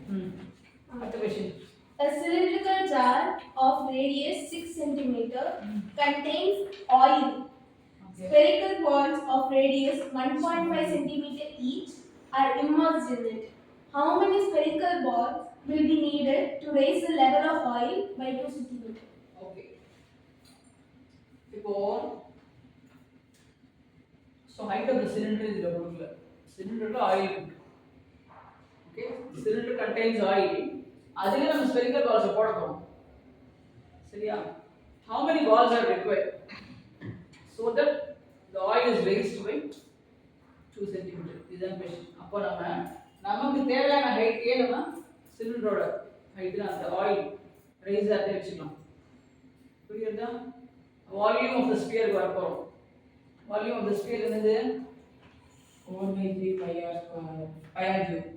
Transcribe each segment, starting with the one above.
What's the question? A cylindrical jar of radius 6 centimeter contains oil. Okay. Spherical balls of radius 1.5 centimeter each are immersed in it. How many spherical balls will be needed to raise the level of oil by 2 centimeter? Okay. So height of the cylinder is the cylinder oil. Okay, cylinder contains oil. அதிலே நம்ம spherical balls போட போறோம். சரியா? How many balls are required so that the oil is raised by 2 cm? இதுதான் question. அப்போ நமக்கு தேவையான height நம்ம சிலிண்டரோட ஹைட்ல அந்த ஆயில் ரைஸ் ஆகி வச்சுக்கலாம். புரியுதா? வால்யூம் ஆஃப் தி ஸ்பியர் வர போறோம். வால்யூம் ஆஃப் தி ஸ்பியர் என்னது? 4/3 pi r square pi r cube.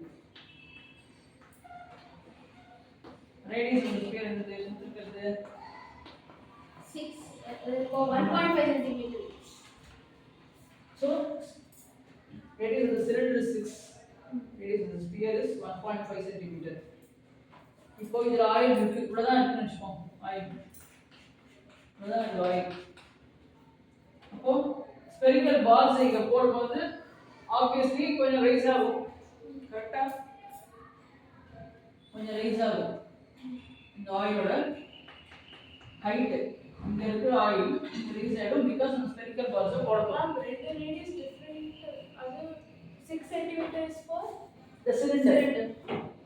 Radius of the sphere என்னது? இருக்கிறது 1.5 centimeter each. So radius of the cylinder is 6. Radius of the sphere is 1.5 centimeter. இப்போ இதுல oil இருக்கு, இவ்வளவுதான் இருக்குன்னு வெச்சுப்போம். ஆயில் இவ்வளவுதான் இந்த ஆயில். அப்போ spherical balls இங்க போடும்போது obviously கொஞ்சம் ரைஸ் ஆகும். கரெக்ட்டா? கொஞ்சம் ரைஸ் ஆகும். இந்த ஆயிலோட ஹைட் இங்க இருக்கிற ஆயில் ரைஸ் ஆகும் because நம்ம spherical balls போட போறோம். The radius different. Other 6 centimeters for The cylinder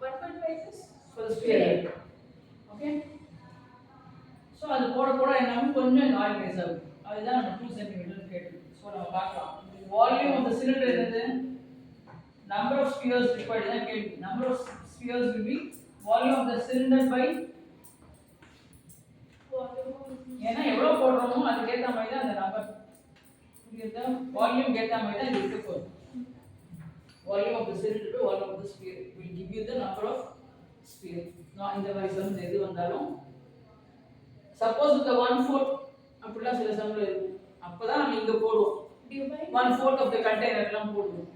1.5 is for the sphere. Okay? So அது போட போட என்ன கொஞ்சம் ஆயில் ரைஸ் ஆகும். அதுதான் நம்ம 2 cm கேட்டது. So நம்ம பார்க்கலாம். Volume of the cylinder என்னது? Number of spheres required தான் கேள்வி. Number of spheres will be volume of the cylinder by ஏன்னா எவ்வளவு போடுறோமோ அதுக்கு ஏத்த மாதிரி தான் அந்த நம்பர். புரியுதா? வால்யூம் ஏத்த மாதிரி தான் இருக்க போகுது. Volume of the cylinder to volume of the sphere will give you the number of sphere. நான் இந்த மாதிரி சம் எது வந்தாலும் suppose இந்த 1/4 அப்படிலாம் சில சம்ல இருக்கு. அப்பதான் நம்ம இங்க போடுவோம். 1/4 of the container எல்லாம் போடுவோம்.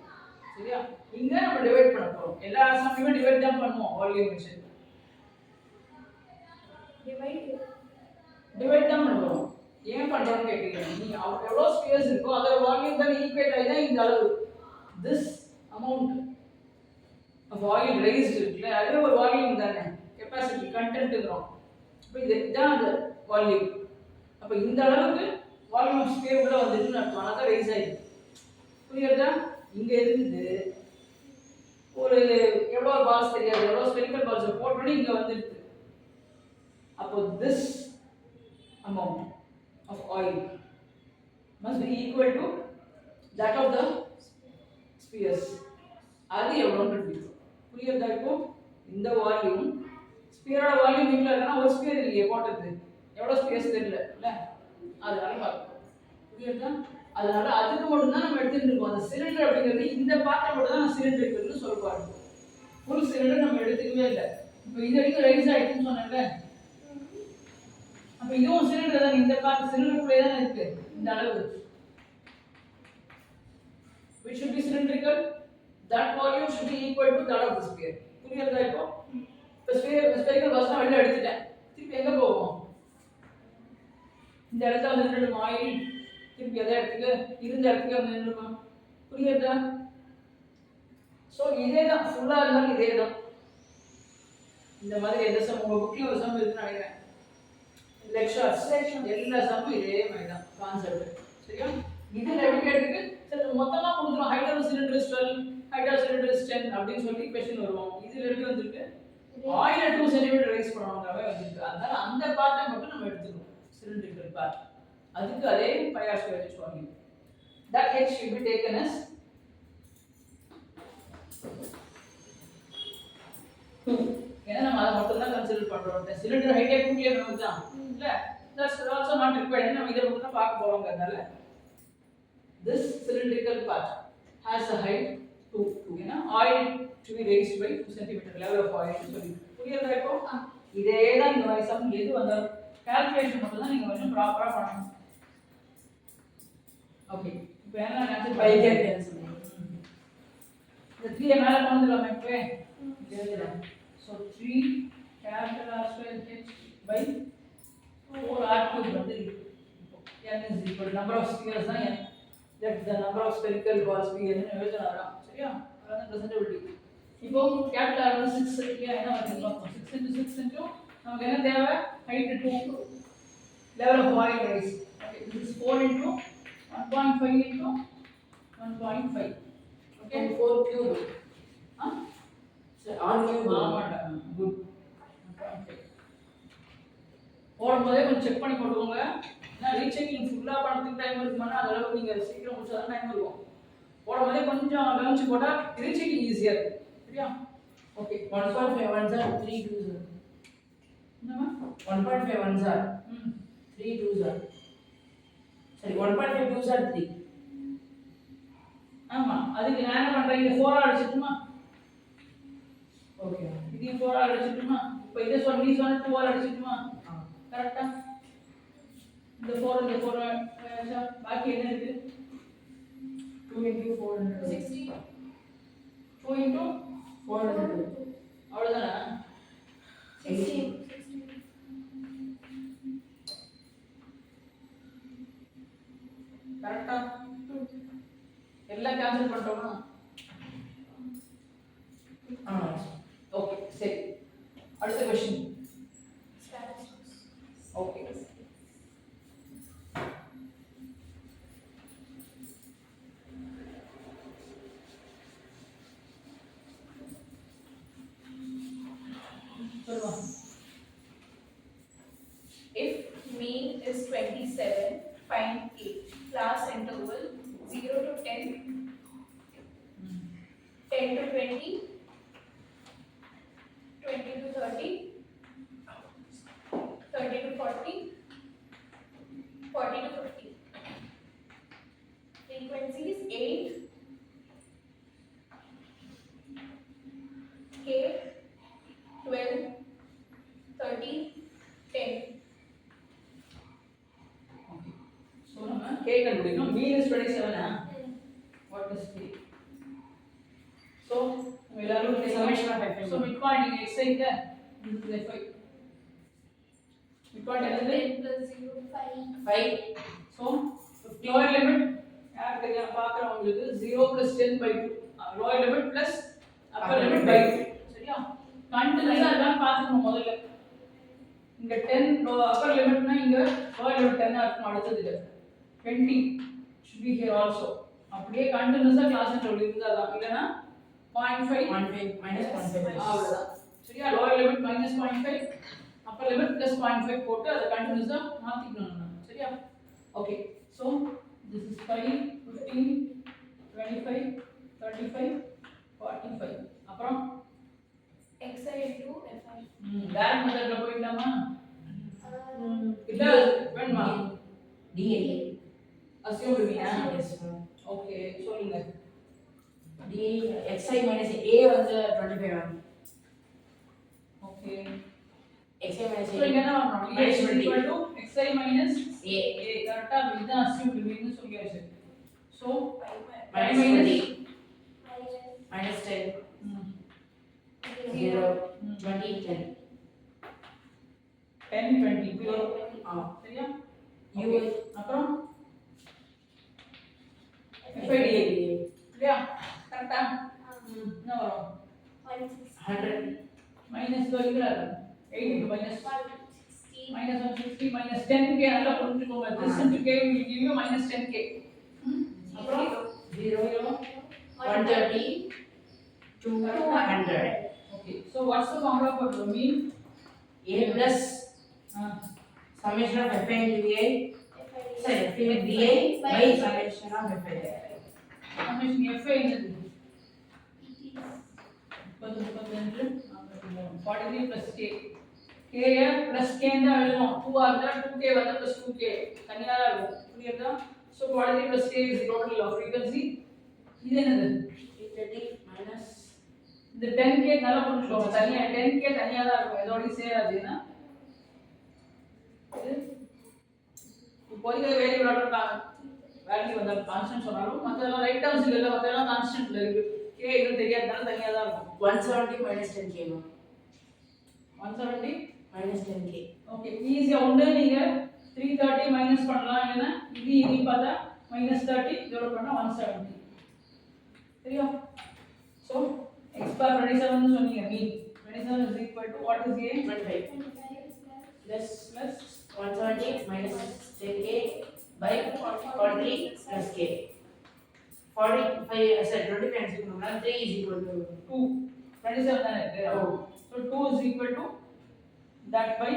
சரியா? இங்க நம்ம டிவைட் பண்ண போறோம். எல்லா சம்மையுமே டிவைட் தான் பண்ணுவோம் வால்யூம் வச்சு. டிவைட் தான் பண்ணுவோம். ஏன் பண்றோம்னு கேக்குறீங்க. நீ எவ்வளவு ஸ்பேஸ் இருக்கோ அதோட வால்யூம் தான் ஈக்குவேட் ஆயிதா இந்த அளவு. This amount of oil raised இருக்குல அது ஒரு வால்யூம் தானே. கெபாசிட்டி கண்டென்ட்ங்கறோம். அப்ப இதுதான் அந்த வால்யூம். அப்ப இந்த அளவுக்கு வால்யூம் ஆஃப் ஸ்பியர் உள்ள வந்துருச்சுன்னு அர்த்தம். அதான் ரைஸ் ஆயிடுது. புரியுதா? இங்க இருந்து ஒரு எவ்வளவு பால்ஸ் தெரியாது எவ்வளவு ஸ்பெரிக்கல் பால்ஸ் போட்டோன்னே இங்க வந்துருது. அப்போ this amount of oil must be equal to that of the spheres. அது எவ்வளவுன்னு இருக்கு. புரியுதா? இப்போ இந்த வால்யூம் ஸ்பியரோட வால்யூம் இங்க இருக்குன்னா ஒரு ஸ்பியர் இல்லையே போட்டது. எவ்வளவு ஸ்பேஸ் தெரியல இல்ல? அதனால பார்க்கணும். புரியுதா? அதனால அதுக்கு மட்டும் தான் நம்ம எடுத்துட்டு இருக்கோம். அந்த சிலிண்டர் அப்படிங்கிறது இந்த பார்ட்ட மட்டும் தான் சிலிண்டர் இருக்குன்னு சொல்லுவாங்க. ஃபுல் சிலிண்டர் நம்ம எடுத்துக்கவே இல்லை. இப்போ இது வரைக்கும் ரைஸ் ஆயிடுச்சுன்னு சொன்னேன்ல. அப்ப இதுவும் சிலிண்டர் தான். இந்த பார்ட் சிலிண்டருக்குள்ளே தான் இருக்கு இந்த அளவு. Which should be cylindrical. That volume should be equal to that of the sphere. புரியுதா? இப்போ ஸ்பெரிக்கல் பால்ஸ் நான் வெளில எடுத்துட்டேன். திருப்பி எங்க போவோம்? இந்த இடத்துல வந்து நின்றுடும் ஆயில். திருப்பி அதே இடத்துக்கு இருந்த இடத்துக்கு வந்து நின்றுமா? புரியுதா? ஸோ இதே தான் ஃபுல்லா இருந்தாலும் இதே தான். இந்த மாதிரி எந்த சம் உங்க புக்ல ஒரு சம் இருக்குன்னு நினைக்கிறேன். லெக்சர்ஸ் எல்லா சம்மும் இதே மாதிரி தான் கான்செப்ட். சரியா? இதுல எப்படி கேட்டுக்கு சரி மொத்தமா கொடுத்துரும். Height of cylinder is 12, height of cylinder is 10 அப்படின்னு சொல்லி क्वेश्चन வரும். இதுல எப்படி வந்திருக்கு? ஆயில 2 cm ரைஸ் பண்ணுவாங்கவே வந்திருக்கு. அதனால அந்த பார்ட்டை மட்டும் நம்ம எடுத்துக்கணும். Cylindrical part. அதுக்கு அதே pi r square h value. That h should be taken as 2. ஏன்னா நம்ம அதை மட்டும் தான் கன்சிடர் பண்றோம். சிலிண்டர் ஹைட்டே கூட்டியே நமக்கு தான் இல்ல. That's also not required. நம்ம இத மட்டும் தான் பார்க்க போறோம்ங்கறதால this cylindrical part has a height 2. ஏன்னா oil to be raised by 2 cm level of oil சொல்லி புரியுதா? இப்போ இதே தான் இந்த மாதிரி சம் எது வந்தாலும் கால்குலேஷன் மட்டும் தான் நீங்க கொஞ்சம் ப்ராப்பரா பண்ணணும். ஓகே இப்போ என்ன ஆன்சர் pi கேன்சல். இந்த 3 மேல கொண்டுலாம் இப்போ எழுதலாம். So So 3 capital R square H by 4R cube வந்து n is equal to number of spheres தான் n. Let the number of spherical balls be n னு எழுதலாம். சரியா? அதான் presentability. இப்போ capital R வந்து 6 இல்லையா? என்ன வருது பார்ப்போம். 6 into 6 into நமக்கு என்ன தேவை? height 2, level of void rise. Okay, this is 4 into 1.5 into 1.5. Okay, 4 cube. huh? So R cube. ஆமாடா, good. போடும்போதே கொஞ்சம் செக் பண்ணி போட்டுக்கோங்க. ஏன்னா ரீசெக்கிங் ஃபுல்லா பண்ணுறதுக்கு டைம் இருக்குமானா அது அளவுக்கு நீங்கள் சீக்கிரம் முடிச்சா டைம் இருக்கும். போடும்போதே கொஞ்சம் கவனிச்சு போட்டால் ரீசெக்கிங் ஈஸியாக இருக்கும். சரியா? Okay. 1.5 ones are 3 twos are. என்னம்மா? 1.5 ones are 3 twos are. Sorry, 1.5 twos are 3. ஆமா, அதுக்கு நான் என்ன பண்றேன்? இங்க 4 அடிச்சிட்டுமா? Okay. இது 4 அடிச்சிட்டுமா? இப்போ இதை சொன்ன நீ சொன்ன 2 அடிச்சிட்டுமா? கரெக்ட்டா? இந்த 4 இந்த 4 ஆச்சா? பாக்கி என்ன இருக்கு? 2 into 400. 60. 2 into 400. அவ்வளவுதானா? 16. கரெக்ட்டா? எல்லாம் கேன்சல் பண்ணிட்டோமா? ஓகே, சரி. அடுத்த क्वेश्चन. ஓகே. சொல்லுங்க. If mean is 27, find A. Class interval 0 to 10, 10 to 20, 20 to 30, 30 to 40, 40 to 50. Frequencies 8, K, 12, 30, 10. Okay. So நம்ம k கண்டுபிடிக்கணும். mean is 27 ஆ? what is k? so நம்ம எல்லாரும் summation of f. so midpoint இங்க x இங்க this is f. midpoint என்னது? 10 plus 0, 5. 5. so lower limit யாருக்கு பார்க்கறவங்களுக்கு 0 plus 10 by 2 lower limit plus upper limit by 2. சரியா? கண்டினியூஸா எல்லாம் பார்த்துக்கணும் முதல்ல. இங்க 10 upper limitனா இங்க lower limit 10 ஆ இருக்கும். அடுத்தது 20 should be here also. அப்படியே கண்டினியூஸா கிளாஸ் இன்டர்வல் இருந்தாதான். இல்லனா 0.5 minus 0.5. அவ்வளவுதான். சரியா? lower limit minus 0.5 upper limit plus 0.5 போட்டு அதை கண்டினியூஸா மாத்திக்கணும் நம்ம. சரியா? ஓகே. so this is 5 15 25 35 45. அப்புறம் Xi into Fi. டைரக்ட் மெத்தட்ல போயிடலாமா? இல்ல வேணுமா? DA. அசியூம் பண்ணுவியா? Yes, ma'am. ஓகே, சொல்லுங்க. DA xi minus A வந்து 25 ma'am. Okay. xi minus so இங்க என்ன பண்ணனும்? A is equal to xi minus A. A. கரெக்ட்டா இதுதான் அசியூம் பண்ணுவீங்கன்னு சொல்லியாச்சு. So minus 20 minus 10 0 20 10 10 20 below. சரியா? U அப்புறம் FIDA இல்லையா? கரெக்ட்டா? என்ன வரும்? 100 மைனஸ் இங்க 8 minus 160. minus 160 minus 10k நல்லா புரிஞ்சுக்கோங்க. this into k will give you minus 10k. அப்புறம் 0 130 200. okay, so what's the formula for the mean? A plus summation of Fi into A. Sorry, Fi into A by summation of Fi. summation Fi என்னது? 43 plus k. k plus k ன்னு எழுதுவோம். 2 ஆ இருந்தா 2k வந்தா plus 2k தனியா தான் இருக்கும். புரியுதா? so 43 plus k is the total of frequency. இது என்னது? 330 minus இந்த 10k நல்லா புரிஞ்சுக்கோங்க. தனியா 10k தனியா தான் இருக்கும். எதோடயும் சேராதுன்னா இது இப்போதைக்கு வேரியபிள் வேல்யூ வந்து கான்ஸ்டன்ட் சொன்னாலும் மத்ததெல்லாம் ரைட் டேர்ம்ஸ் இல்ல மத்ததெல்லாம் கான்ஸ்டன்ட்ல இருக்கு. k இன்னும் தெரியாதனால தனியா தான் இருக்கும். 170 minus 10k ma'am. 170 minus 10k. Okay ஈஸியா ஒண்ணு நீங்க 330 மைனஸ் பண்ணலாம் இல்லனா இது பார்த்தா -30 இதோட பண்ணா 170 சரியா சோ x bar 27 னு சொன்னீங்க மீன் 27 is equal to what is a 25 plus 170 minus 10k by 43 plus k. 45 said 25 is equal to 3 is equal to 2 27 தானே இருக்கு Oh. so 2 is equal to that by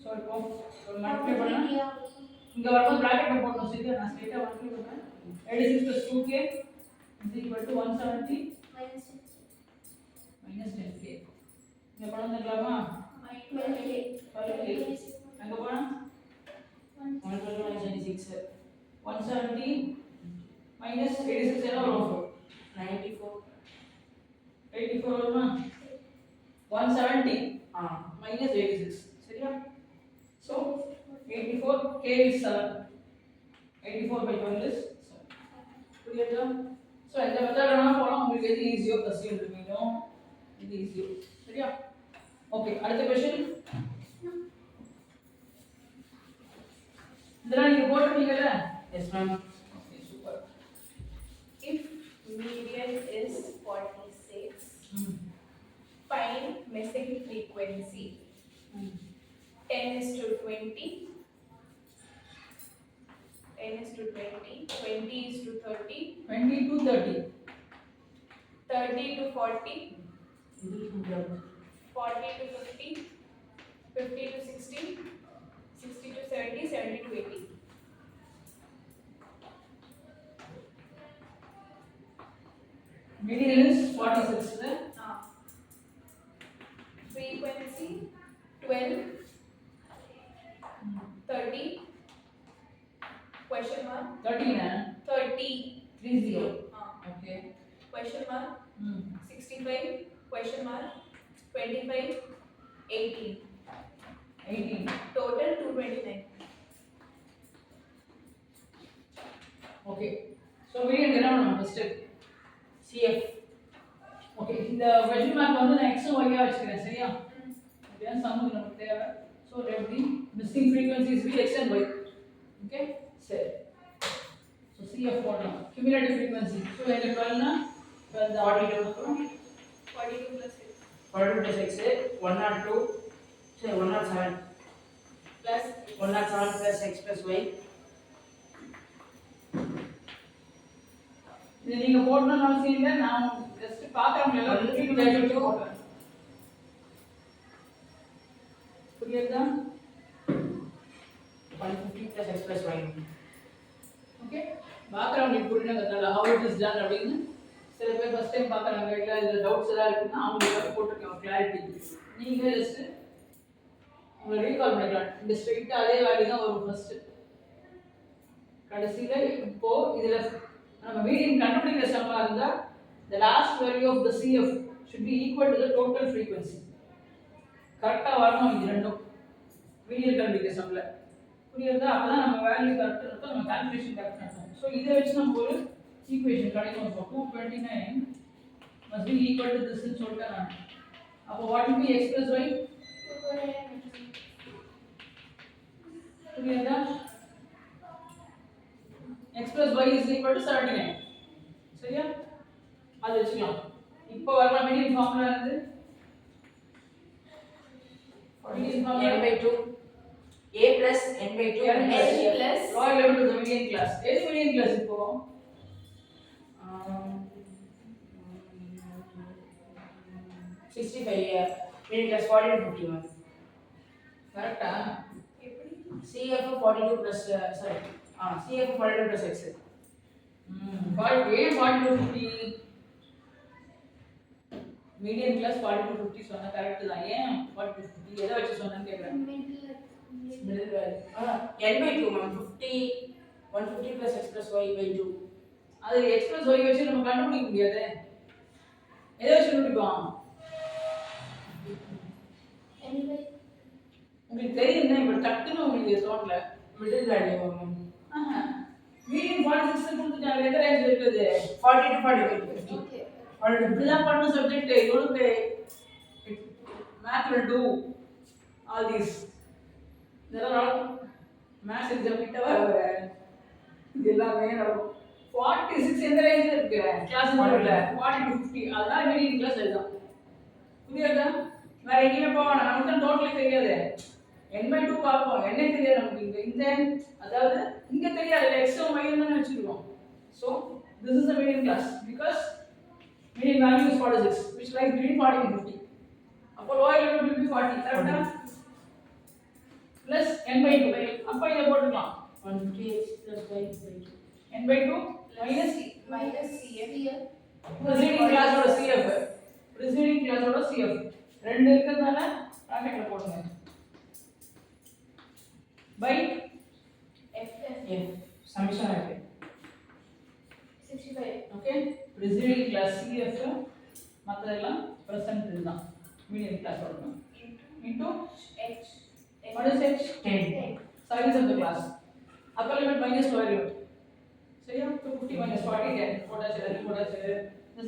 so இப்போ மல்டிப்ளை பண்ணா இங்க வரும்போது பிராக்கெட்ல போடணும் சரியா நான் ஸ்ட்ரைட்டா மல்டிப்ளை பண்றேன் 86 plus 2k is equal to 170 minus 10k இங்க கொண்டு வந்துடலாமா 12k அங்க போனா 126 170 minus 86 என்ன வரும் 94 84 வருமா 170 minus 86 சரியா so 84 k is 7 84 by 12 is 7 புரியுதா so இந்த மெத்தட் நான் போலாம் உங்களுக்கு எது ஈஸியோ ப்ளஸ் மீனும் இது ஈஸியோ சரியா ஓகே அடுத்த क्वेश्चन இதெல்லாம் நீங்க போட்டுட்டீங்கல yes ma'am. Okay super If median is 46, find missing frequency. 10 is to 20. 10 is to 20. 20 is to 30. 20 to 30 30 to 40. இது கொஞ்சம் 40 to 50. 50 to 60. 60 to 70. 70 to 80. median is 46 right? Frequency 12, 30, question mark 13 30, 30 okay question mark 65, question mark 25, 18, 18 total 229. okay so median என்ன பண்ணணும் first cf okay இந்த question mark வந்து நான் x y ஆ வச்சுக்கிறேன் சரியா அப்படியே சம்முக்கு நமக்கு தேவை so let the missing frequencies be x and y okay சரி so cf போடலாம் cumulative frequency so எங்க 12 னா 12 தான் 42 42 plus 6 42 plus x 102 say 107 plus 107 plus x plus y இது நீங்க போடணும்னு அவசியம் இல்லை நான் ஜஸ்ட் பார்க்கறவங்க எல்லாம் 32 போடுறேன் புரியுதா 150 plus x plus y. Okay பார்க்கறவங்களுக்கு புரியணுங்கிறதால how it is done அப்படின்னு சில பேர் ஃபர்ஸ்ட் டைம் பார்க்கறாங்க இல்ல இதுல டவுட்ஸ் ஏதாவது இருக்குன்னா அவங்களுக்கு போட்டுருக்கோம் கிளாரிட்டி நீங்க ஜஸ்ட் உங்களை ரீகால் பண்ணிக்கலாம் இந்த ஸ்ட்ரெயிட்டா அதே வேல்யூ தான் வரும் ஃபர்ஸ்ட் கடைசியில இப்போ இதுல நம்ம மீடியன் கண்டுபிடிக்கிற சம்மா இருந்தா the last value of the cf should be equal to the total frequency கரெக்ட்டா வரணும் இது ரெண்டும் மீடியன் கண்டுபிடிக்கிற சம்ல புரியுதா அப்பதான் நம்ம வேல்யூ கரெக்ட்டா இருக்கும் நம்ம கால்குலேஷன் கரெக்ட்டா இருக்கும் சோ இத வச்சு நம்ம ஒரு ஈக்குவேஷன் கிடைக்கும் so 229 must be equal to this ன்னு சொல்லிட்டேன் நான் அப்போ what will be x plus y புரியுதா x plus y is equal to 79 சரியா அது வெச்சுக்கலாம் இப்போ வர மீடியன் ஃபார்முலா இருந்து median formula n by 2 a plus n by 2 n plus lower level to the median class எது median class இப்போ 65 median class 40 to 51 கரெக்ட்டா cf 42 plus sorry cf 42 plus x ஏன் 40 to 50 மீடியன் கிளாஸ் 40 to 50 சொன்னா correct தான் ஏன் 40 to 50 எதை வச்சு சொன்னேன்னு கேக்குறேன் middle value n by 2 ma'am 50 150 plus x plus y by 2 அது x plus y வச்சு நம்ம கண்டுபிடிக்க முடியாது எதை வச்சு கண்டுபிடிப்போம் உங்களுக்கு தெரியுதுன்னா இப்ப டக்குன்னு உங்களுக்கு தோணல middle value ma'am மீடியன் 46 கொடுத்துட்டாங்க எந்த ரேஞ்ச் இருக்கு எழுது 40 to 45 50 Okay. 40 to இப்படிதான் பண்ண சப்ஜெக்ட் இவனுக்கு மேத்ல டூ ஆல் தீஸ் இதெல்லாம் மேத்ஸ் எக்ஸாம் கிட்ட வர இது எல்லாமே நடக்கும் 46 எந்த ரேஞ்சில் இருக்கு கிளாஸ் மாடல்ல 40 to 50 அதெல்லாம் மீடியம் கிளாஸ் எழுதலாம் புரியுதா வேற எங்கேயுமே போவாங்க நமக்கு தான் டோட்டலி தெரியாது n/2 பார்ப்போம் என்ன தெரியாது நமக்கு இந்த அதாவது இங்க தெரியாது x y தான் வச்சிருக்கோம் so this is the median class because median value is 46 which lies between 40 and 50 அப்போ lower limit will be 40 கரெக்ட்டா plus n/2 அப்ப இத போட்டுக்கலாம் 150x plus 5 n/2 minus Minus CF. preceding class ஓட CF preceding class ஓட CF ரெண்டு இருக்கறதால bracketல போடுங்க by F. f summation of it 65. okay preceding class CF மத்ததெல்லாம் present இதுதான் median class ஓட into H. what is h 10 size of the class upper limit minus lower limit சரியா 50 minus 40 10 போட்டாச்சு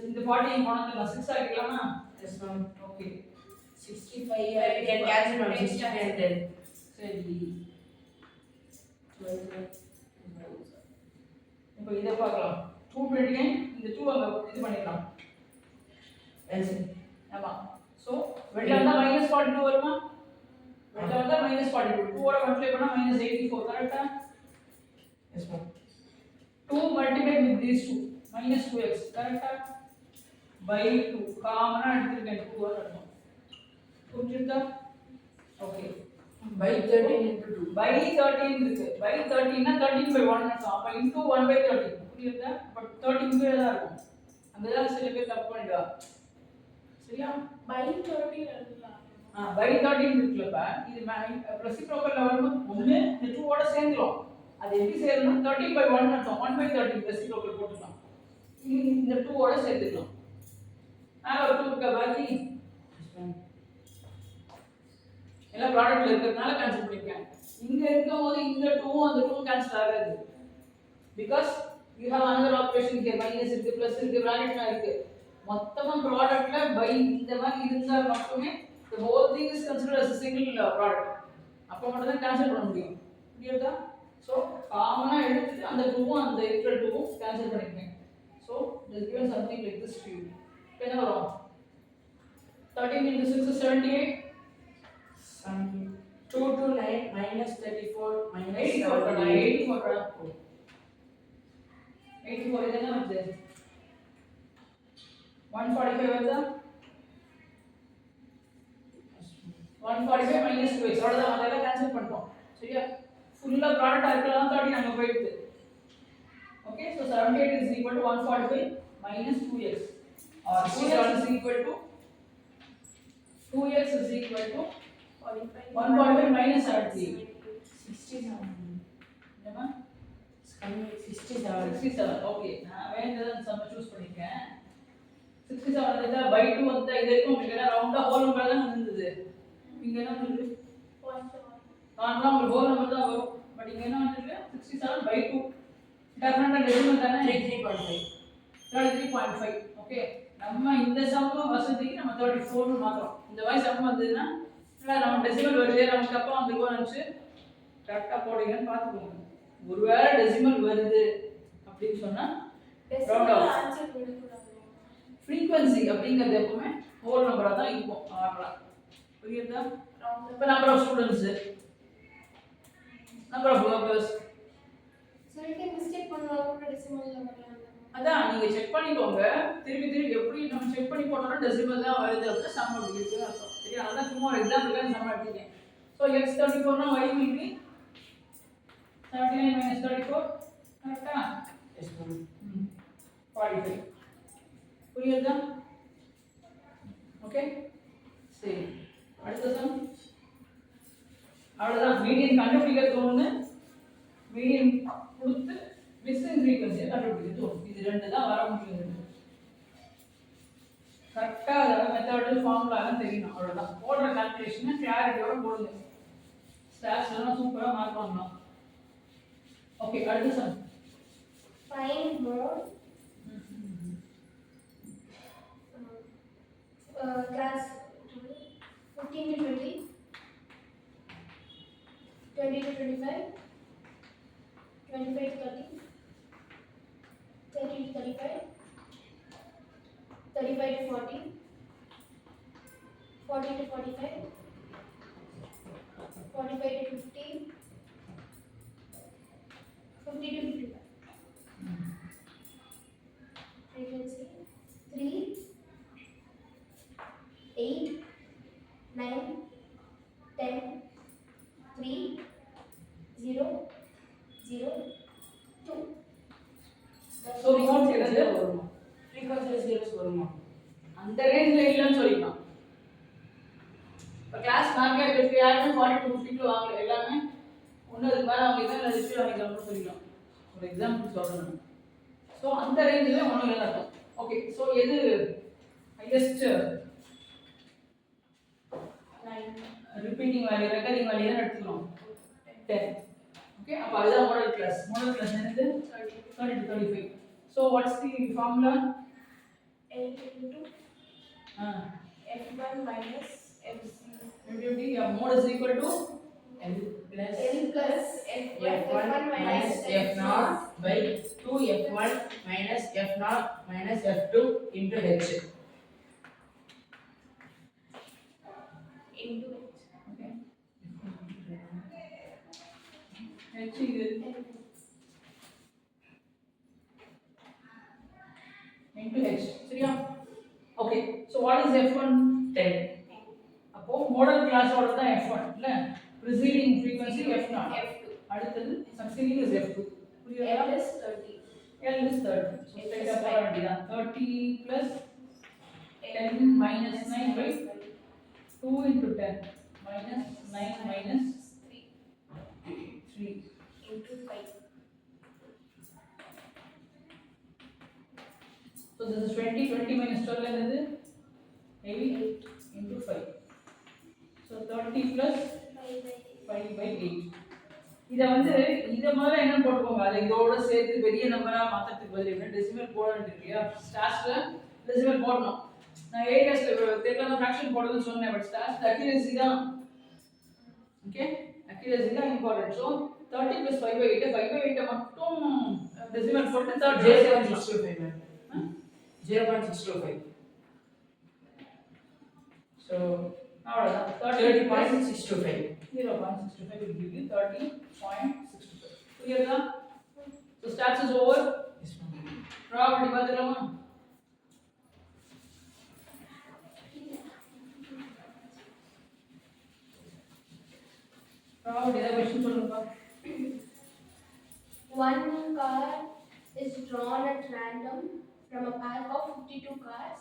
இந்த 40 போனதுல 6 ஆக்கிக்கலாமா yes ma'am okay 65 I can cancel on 65 and 10 சரி இப்போ இத பார்க்கலாம் 229 இந்த 2 அங்க இது பண்ணிடலாம் yes ஆமா சோ வெளில வந்தா -42 வருமா வெளில வந்தா -42 2 ஓட மல்டிப்ளை பண்ணா -84 கரெக்ட்டா yes ma'am 2 multiplied with these two -2x கரெக்ட்டா by 2 காமனா எடுத்துக்கேன் 2 வர இருக்கும் புரிஞ்சுதா ஓகே by 13 into 2 by 13 இருக்கு by 13 னா 13 by 1 னு அப்ப into 1 by 13 புரியுதா அப்ப 13 பேர் தான் இருக்கும் அங்கதான் சில பேர் தப்பு பண்ணிடுவா சரியா By 30 எழுதலாம். by 13 இருக்குலப்ப இது ரெசிப்ரோக்கல்ல வரும்போது ஒண்ணு இந்த 2 ஓட சேர்ந்துரும் அது எப்படி சேரணும் 13 by 1 னு 1 by 13 ரெசிப்ரோக்கல் போட்டுக்கலாம் இந்த 2 ஓட சேர்த்துக்கலாம் மேல ஒரு 2 இருக்க பாக்கி yes ma'am எல்லாம் ப்ராடக்ட்ல இருக்கிறதுனால கேன்சல் பண்ணிருக்கேன் இங்க இருக்கும்போது இந்த 2 அந்த 2 கேன்சல் ஆகாது because you have another operation here minus இருக்கு plus இருக்கு bracketல இருக்கு மொத்தமா ப்ராடக்ட்ல பை இந்த மாதிரி இருந்தா மட்டுமே the whole thing is considered as a single product அப்ப மட்டும் தான் கேன்சல் பண்ண முடியும் புரியுதா சோ காமனா எடுத்து அந்த 2 அந்த இருக்கிற 2 கேன்சல் பண்ணிருக்கேன் so just given something like this to you என்ன வரும் 13 into 6 is 78 2 to 9 minus 34 minus 84 78 84 இது என்ன வருது 145 வருதா 145 minus 2x அவ்வளவுதான் அதெல்லாம் கேன்சல் பண்ணிட்டோம் சரியா ஃபுல்லா ப்ராடக்ட் இருக்கலாம் 30 அங்க போயிடுது okay so 78 is equal to 145 minus 2x or 2x is equal to 2x is equal to 145 minus 70 67 என்னமா 67 67 ஓகே நான் வேண்டத சம் சூஸ் பண்ணிருக்கேன் 67 வந்து பை 2 வந்து இது இருக்கும் உங்களுக்கு என்ன ரவுண்டா ஹோல் நம்பர் தான் இருந்தது இங்க என்ன வந்து நார்மலா உங்களுக்கு ஹோல் நம்பர் தான் வரும் பட் இங்க என்ன வந்து 67 by 2 டெஃபினட்டா டெசிமல் தானே 33.5 33.5 ஓகே நம்ம இந்த சம் வசதிக்கு நம்ம 34 னு மாத்துறோம் இந்த மாதிரி சம் வந்ததுன்னா இல்ல நம்ம டெசிமல் வருது நமக்கு அப்பா வந்துருவோம் நினைச்சு கரெக்டா போடுங்கன்னு பாத்துக்கோங்க ஒருவேளை டெசிமல் வருது அப்படின்னு சொன்னா round off ஆன்சர் கொடுக்கணும். frequency அப்படிங்கிறது எப்பவுமே ஹோல் நம்பரா தான் இருக்கும் நார்மலா புரியுதா இப்ப number of students number of workers சொல்லிட்டு மிஸ்டேக் பண்ணா கூட டெசிமல்ல வரலாம். அதான் நீங்க செக் பண்ணிக்கோங்க திருப்பி திருப்பி எப்படி நம்ம செக் பண்ணி போட்டோம்னா டெசிமல் தான் வருது அப்படின்னா சம் அப்படி இருக்குன்னு அர்த்தம் சரியா அதான் சும்மா ஒரு எக்ஸாம்பிளுக்கு சம் எடுத்துக்கேன் ஸோ எக்ஸ் 34 னா y will be 39 minus 34 கரெக்டா yes ma'am 45 புரியுதா ஓகே சரி அடுத்த சம் அவ்வளவுதான் மீடியன் கண்டுபிடிக்கிறது ஒண்ணு மீடியன் கொடுத்து மிஸ்ஸிங் ஃப்ரீக்வன்சியை கண்டுபிடிக்கிறது ஒண்ணு இது ரெண்டு தான் வர முடியும் கரெக்டா மெத்தட் ஃபார்முலாலாம் தெரியணும் அவ்வளவுதான் போடுற கால்குலேஷனை கிளாரிட்டியோட போடுங்க ஸ்டாட்ஸ் எல்லாம் சூப்பரா மார்க் பண்ணலாம் ஓகே அடுத்த some Find mode class 15 to 20, 20 to 25, 25 to 30, 30 to 35, 35 to 40, 40 to 45, 45 to 50, 50 to 55. Frequency 3, 8, 9, 10, 3, 0, 0, 2. So remote என்னது வருமா ஃப்ரீக்வன்சி ஜீரோஸ் வருமா? அந்த ரேஞ்சில் இல்லைன்னு சொல்லிக்கலாம். இப்போ கிளாஸ் மார்க்கெட் இருக்கு யாருமே 40 to 50 வாங்கல, எல்லாமே ஒன்று அதுக்கு மேலே அவங்க இதான் ரிசீவ் வாங்கிக்கலாம்னு சொல்லிக்கலாம். ஒரு எக்ஸாம்பிள் சொல்கிறேன். ஸோ அந்த ரேஞ்சில் ஒன்றும் இல்லை அர்த்தம். ஓகே, ஸோ எது highest repeating value recurring value தான் எடுத்துக்கிறோம் 10. ஓகே, அப்போ அதுதான் மாடல் கிளாஸ். மாடல் கிளாஸ் என்னது 30 to 35. So what's the formula? 8 into F1 minus FC. Mode is equal to L plus L plus F1 minus F0 by 2 F1 minus F0 minus F2 into H. into okay. H is into H. சரியா? Okay. So what is F1? 10. அப்போ model class order தான் F1 இல்ல? Preceding frequency F0. F2. அடுத்தது succeeding is F2. புரியுதா? L is 30. L is 30. So straight up போட வேண்டியதான். 30 plus 10 minus 9 by 2 into 10 minus 9 minus 3 into 5. So this is 20 minus 12 என்னது 8 into 5. So 30 plus 5 by 8. இத வந்து இத மாதிரி என்ன போட்டுக்கோங்க, அதை இதோட சேர்த்து பெரிய நம்பரா மாத்தறதுக்கு பதிலா என்ன டெசிமல் போட வேண்டியதுலையா? ஸ்டார்ஸ்ல டெசிமல் போடணும். நான் ஏரியாஸ்ல தெரியல ஃபிராக்ஷன் போடுறதுன்னு சொன்னேன், பட் ஸ்டார்ஸ் அக்யூரசி தான். ஓகே, அக்யூரசி தான் important. So 30 plus 5 by 8 5 by 8 மட்டும் டெசிமல் போட்டு 0.625. 0.625. So அவ்வளவுதான். 30.625. 0.625 will give you 30.625. Clear da? So stats is over. Yes, ma'am. Probability பார்த்துக்கலாமா? Probability ஏதாவது question சொல்லுங்கப்பா. One car is drawn at random from a pack of 52 cars.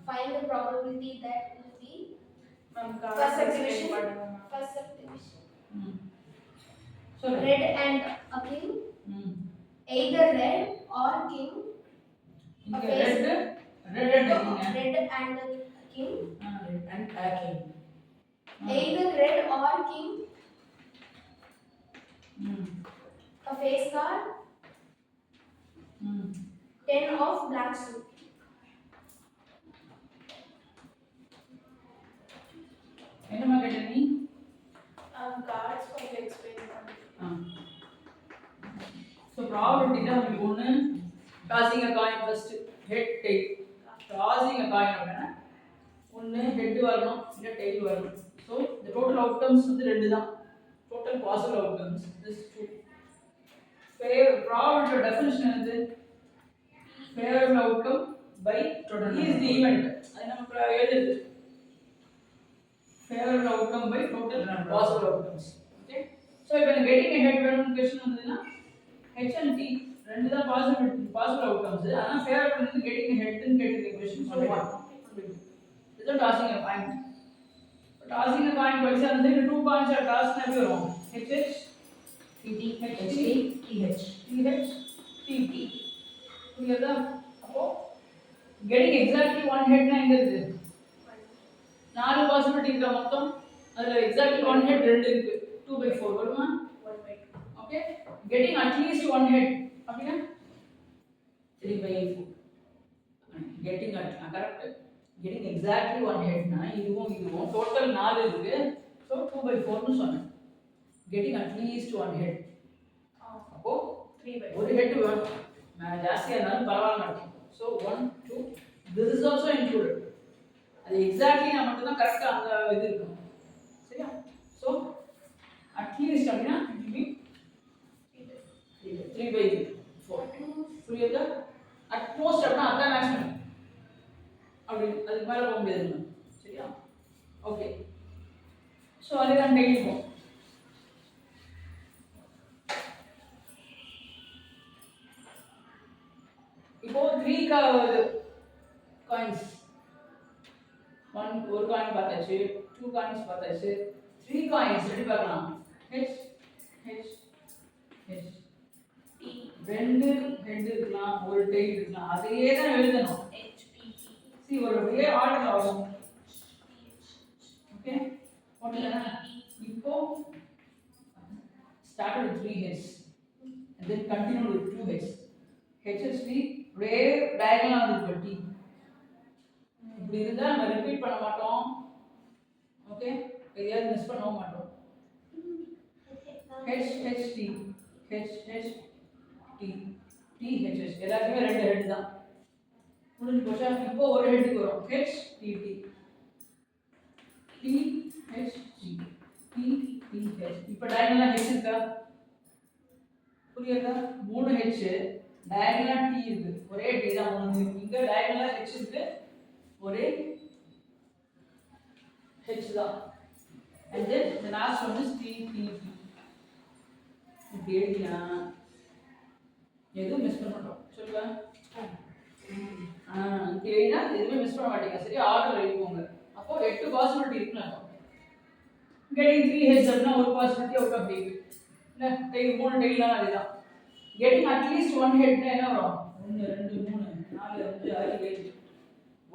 Find the probability that will be first subdivision. First subdivision. சொல்லுங்க. Red and a king. Either red or king. இங்க Okay. red and Red and a king. And hacking. Either red or king. A face card. 10 of black suit. என்னமா கேட்ட நீ? Cards for the experiment. So probability தான் உங்களுக்கு ஒண்ணு tossing a coin first head tail. Tossing a coin அப்படினா ஒண்ணு head வரணும் இல்ல tail வரணும். So the total outcomes வந்து ரெண்டு தான். Total possible outcomes this two. Probability definition என்னது? Favorable outcome by total is the event. அது நமக்கு எழுதுது. Favorable outcome by total possible outcomes. Okay. So if I'm getting a head வேணும் question வந்ததுன்னா H and T ரெண்டு தான் possible outcomes. ஆனா favorable வந்து getting a head ன்னு கேட்டிருக்க question. So what? This is tossing a coin. Tossing a coin படிச்சா வந்து 2 coins are tossed னா எப்படி வரும்? HH TT, HT, TH. TH, TT. புரியுதா? அப்போ getting exactly one head னா எங்க இருக்கு? நாலு பாசிபிலிட்டி இருக்கா மொத்தம். அதுல exactly one head ரெண்டு இருக்கு. 2/4 வருமா? 1/2. Okay. Getting at least one head அப்படினா 3/4. getting at correct. getting exactly one head na இதுவும் total 4 இருக்கு. So 2/4 னு சொன்னேன். Getting at least one head. அப்போ 3/4 ஒரு ஹெட் வேணும். நான் ஜாஸ்தியா இருந்தாலும் பரவாயில்ல மாட்டேன். So 1 2 this is also included. அது எக்ஸாக்ட்லி நான் மட்டும் தான் கரெக்ட்டா அந்த இது இருக்கும். சரியா? So at least அப்படினா it will be 3/4. புரியுதா? At most அப்படினா அதான் மேக்ஸிமம். அப்படி அதுக்கு மேல போக முடியாது. சரியா? ஓகே. So அதை நான் டெய்லியும் இப்போ 3 காயின்ஸ் ஒரு காயின் பார்த்தாச்சு, 2 காயின்ஸ் பார்த்தாச்சு, 3 காயின்ஸ் எப்படி பார்க்கலாம்? h h h ரெண்டு ஹெட் இருக்கலாம், ஒரு டெயில் இருக்கலாம், அதையே தான் எழுதணும். see ஒரு ஒரே ஆர்டர் ஆகும். ஓகே போட்டேனா? இப்போ started with 3 heads and then continued with 2 heads. HSV ஒரே டயகனலா வந்து T. இப்படி இருந்தா நம்ம ரிப்பீட் பண்ண மாட்டோம். ஓகே எதையாவது மிஸ் பண்ண மாட்டோம். H H T H H T T H H எல்லாத்துமே ரெண்டு ஹெட் தான். முடிஞ்சு போச்சா? இப்போ ஒரு ஹெட்டுக்கு வரும். H T T T H G T T H. இப்போ டயகனலா H இருக்கா? புரியுதா? 3 H டயகனலா T இருக்கு. ஒரே T தான் மூணு. இங்க டயகனலா H இருக்கு. ஒரே H தான். And then the last one is T T T. இப்படி எழுதினா எதுவும் மிஸ் பண்ண மாட்டோம். சொல்லுங்க. இப்படி எழுதினா எதுவுமே மிஸ் பண்ண மாட்டீங்க. சரி ஆர்டர் எழுதிக்கோங்க. அப்போ 8 பாசிபிலிட்டி இருக்குன்னு அர்த்தம். Getting 3 heads அப்படின்னா ஒரு பாசிபிலிட்டி அவுட் ஆஃப் டெய்ல். இல்ல டெய்ல் 3 டெய்ல்னா அதுதான். Getting at least one head னா என்ன வரும்? 1 2 3 4 5 6 7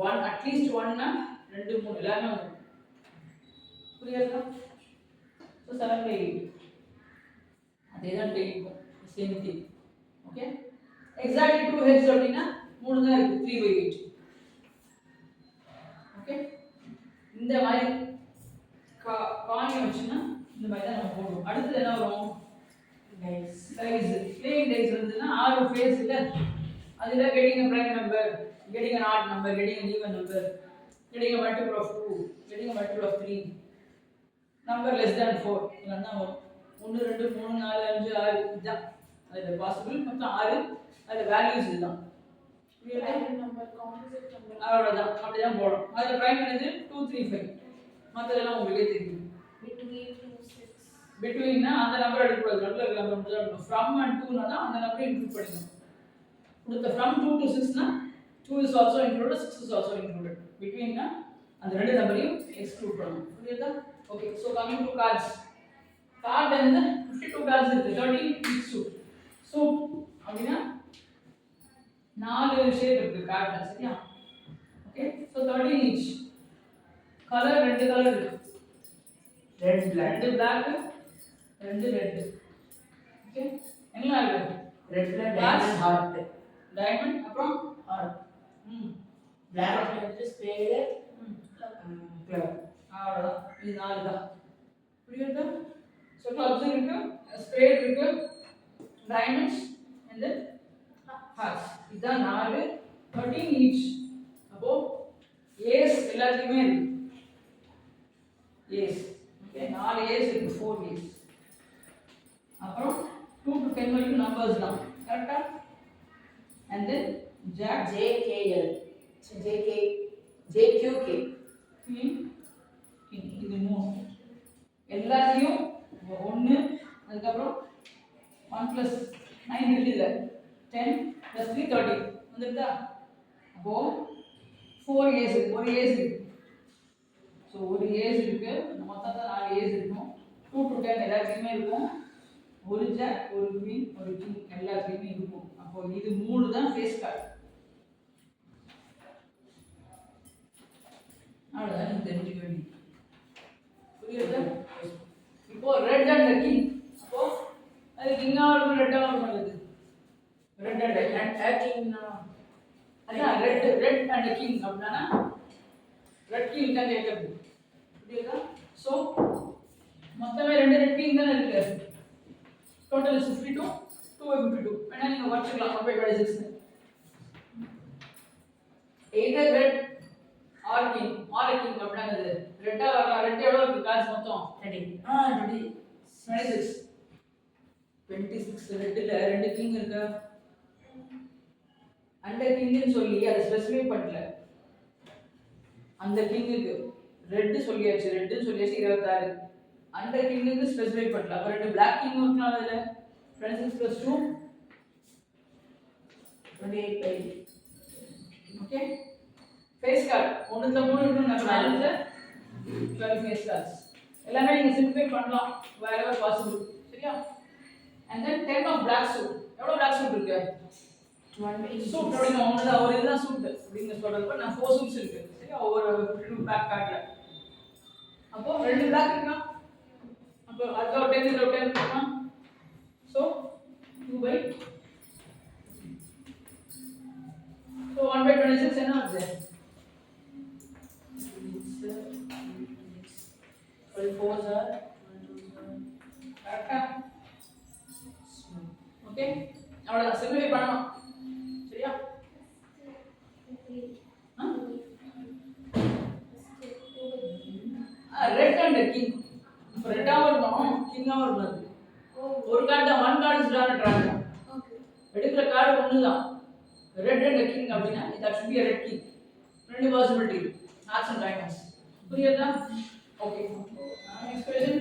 one at least one னா 2 3 எல்லாமே வரும். புரியுதா? So 7/8 அதேதான் tail same thing. Okay exactly 2 heads அப்படினா 3 தான் இருக்கு 3/8. ஓகே இந்த மாதிரி காயின் வச்சுனா இந்த மாதிரி தான் நம்ம போடுவோம். அடுத்து என்ன வரும்? டைஸ். பிளேயிங் டைஸ் வந்துனா 6 ஃபேஸ் இல்ல. அதுல getting a prime number, getting an odd number, getting an even number, getting a multiple of 2, getting a multiple of 3, number less than 4 இதெல்லாம் தான் வரும். 1 2 3 4 5 6 இதுதான் அதுல பாசிபிள். மொத்தம் 6 அதுல வேல்யூஸ் இதுதான். prime number composite number அவ்வளவுதான். அப்படிதான் போடும். அதுல பிரைம் என்னது? 2 3 5. மத்ததெல்லாம் உங்களுக்கே தெரியும். between 2 6 between அந்த நம்பர் எடுக்க கூடாது. நடுவுல இருக்க நம்பர் மட்டும் தான் எடுக்கணும். from and to னா அந்த நம்பரை இன்க்ளூட் பண்ணிக்கணும். கொடுத்த from 2 to 6 னா 2 is also included, 6 is also included. between னா அந்த ரெண்டு நம்பரையும் எக்ஸ்க்ளூட் பண்ணணும். புரியுதா? Okay so coming to cards. card வந்து 52 cards இருக்கு. 13 each suit. so அப்படினா 4 ஷேப் இருக்கு கார்ட்ல. சரியா? Okay so 13 each. கலர் ரெண்டு கலர் இருக்கு. ரெட் black ரெண்டு black ரெண்டு ரெட். ஓகே என்ன இருக்கு? ரெட்ல டைமண்ட் ஹார்ட் டைமண்ட் அப்புறம் ஹார்ட் black வந்து ஸ்பேடு கிளப் அவ்வளவுதான். இது 4 தான். புரியுதா? சோ கிளப்ஸ் இருக்கு, ஸ்பேட் இருக்கு, டைமண்ட்ஸ் and then hearts. இதான் 4 13 each. அப்போ ஏஸ் எல்லாத்துலயுமே இருக்கு. ஏஸ் ஓகே 4 ஏஸ் இருக்கு. 4 ஏஸ். அப்புறம் 2 to 10 வரைக்கும் நம்பர்ஸ் தான். கரெக்ட்டா? and then jack JKL JK JQK queen king. இது 3 எல்லாத்தையும் 1 அதுக்கு அப்புறம் 1 plus 9 இல்ல 10 plus 3 30 வந்துட்டா. அப்போ 4 ஏஸ் இருக்கு. ஒரு ஏஸ் இருக்கு. சோ ஒரு ஏஸ் இருக்கு. மொத்தம் 4 ஏஸ் இருக்கும். 2 to 10 எல்லாத்துலயுமே இருக்கும். ஒரு ஜாக் ஒரு குவீன் ஒரு கிங் எல்லாத்துலயுமே இருக்கும். அப்போ இது 3 தான் ஃபேஸ் கார்டு. அவ்வளவுதான் நீங்க தெரிஞ்சுக்க வேண்டியது. புரியுதா? இப்போ ரெட் அண்ட் கிங். அப்போ அது கிங்கா ஒரு ரெட்டா ஒரு நல்லது. Red and king. அதான் ரெட் அண்ட் கிங் அப்படினா ரெட் கிங் தான் கேட்கறது புரியுதா? ஸோ மொத்தமே ரெண்டு ரெட் கிங் தானே இருக்கு. டோட்டல் இஸ் 52 2 by 52 வேணா நீங்க வச்சுக்கலாம் 1 by 26 either red or king அப்படின்னா இது ரெட்டா வரலாம். ரெட் எவ்வளவு இருக்கு கார்ட்ஸ் மொத்தம் 30 26 ரெட்ல ரெண்டு கிங் இருக்கா அந்த கிங்னு சொல்லி அதை ஸ்பெசிஃபை பண்ணல. அந்த கிங்குக்கு ரெட் சொல்லியாச்சு 26 அந்த கிங்குக்கு ஸ்பெசிஃபை பண்ணல. அப்ப ரெண்டு பிளாக் கிங் இருக்கலாம் அதுல 26 + 2 28 by ஓகே. ஃபேஸ் கார்டு ஒண்ணுல மூணு இருக்கு நான் நாலுல 12 ஃபேஸ் கார்ட்ஸ் எல்லாமே நீங்க சிம்பிளிஃபை பண்ணலாம் wherever possible சரியா. and then 10 of black suit எவ்வளவு black suit இருக்கு 1 சூட் அப்படிங்க ஒண்ணுல ஒரு இதுதான் சூட் அப்படிங்க சொல்றப்ப நான் 4 சூட்ஸ் இருக்கு சரியா ஒவ்வொரு 52 பேக் கார்ட்ல. அப்போ ரெண்டு black இருக்கா அப்போ அதுல ஒரு 10 இதுல ஒரு 10 இருக்குமா. so 2 by so 1 by 26 என்ன வருது 4 are கரெக்ட்டா. ஓகே அவ்வளவுதான் சிம்பிளிஃபை பண்ணணும் சரியா. ரெட் அண்ட் கிங் இப்போ ரெட்டாவும் இருக்கணும் கிங்காவும் இருக்கணும். ஒரு கார்டு தான் one card is drawn drawn எடுக்கிற கார்டு ஒன்று தான் ரெட் அண்ட் கிங் அப்படின்னா that should be a red king. ரெண்டு பாசிபிலிட்டி ஆர்ட்ஸ் அண்ட் டைமண்ட்ஸ் புரியுதா. Okay next question.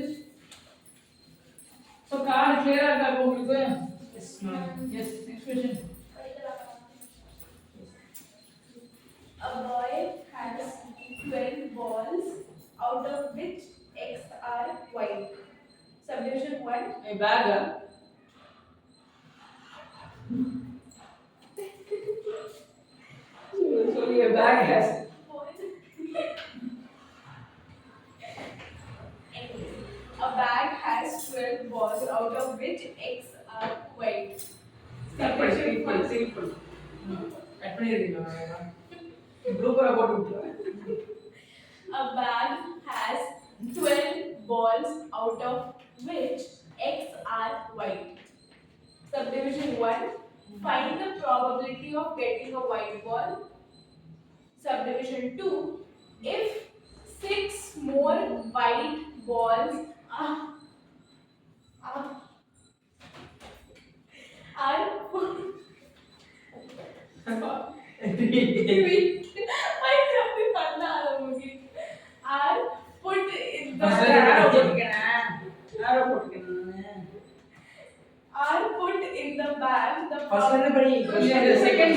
So card கிளியரா இருக்கா இப்போ உங்களுக்கு. yes ma'am. Yes next question. A boy has 12 balls, out of which X are white. Subdivision 1. A bag. So a bag has A bag has 12 balls, out of which X are white. simple. Cut பண்ணிருக்கீங்க ப்ளூபரை போட்டு விட்டுருவேன். A bag has 12 balls, out of which X are white. Subdivision 1. Find the probability of getting a white ball. Subdivision 2. If 6 more white balls are put in the arrow போட்டுக்கறேன் are put in the bag, the first என்ன படி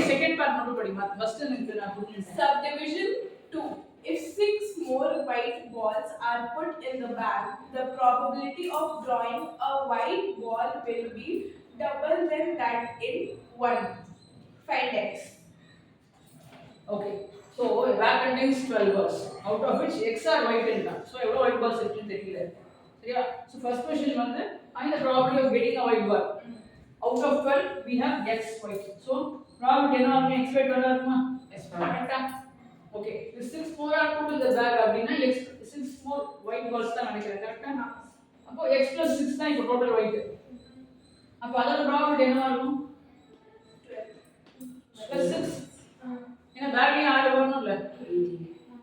second part மட்டும் படி first எனக்கு நான் புரிஞ்சுட்டேன். subdivision 2. If 6 more white balls are put in the bag, the probability of drawing a white ball will be double than that in 1. Find X. Okay so a bag contains 12 balls out of which x are white இருக்கா. So எவ்வளவு white balls இருக்குன்னு தெரியல சரியா. So first question வந்து find the probability of getting a white ball. Out of 12 we have x white. So probability என்ன ஆகும் x white வர இருக்குமா. yes ma'am. கரெக்ட்டா. Okay if 6 more are put in the bag அப்படினா x 6 more white balls தான் நினைக்கிறேன் கரெக்ட்டா. அப்போ x plus 6 தான் இப்போ டோட்டல் white. அப்ப அதோட probability என்னவா இருக்கும் 12 plus 6 ஏன்னா பேக்லயே 6 வரணும்ல.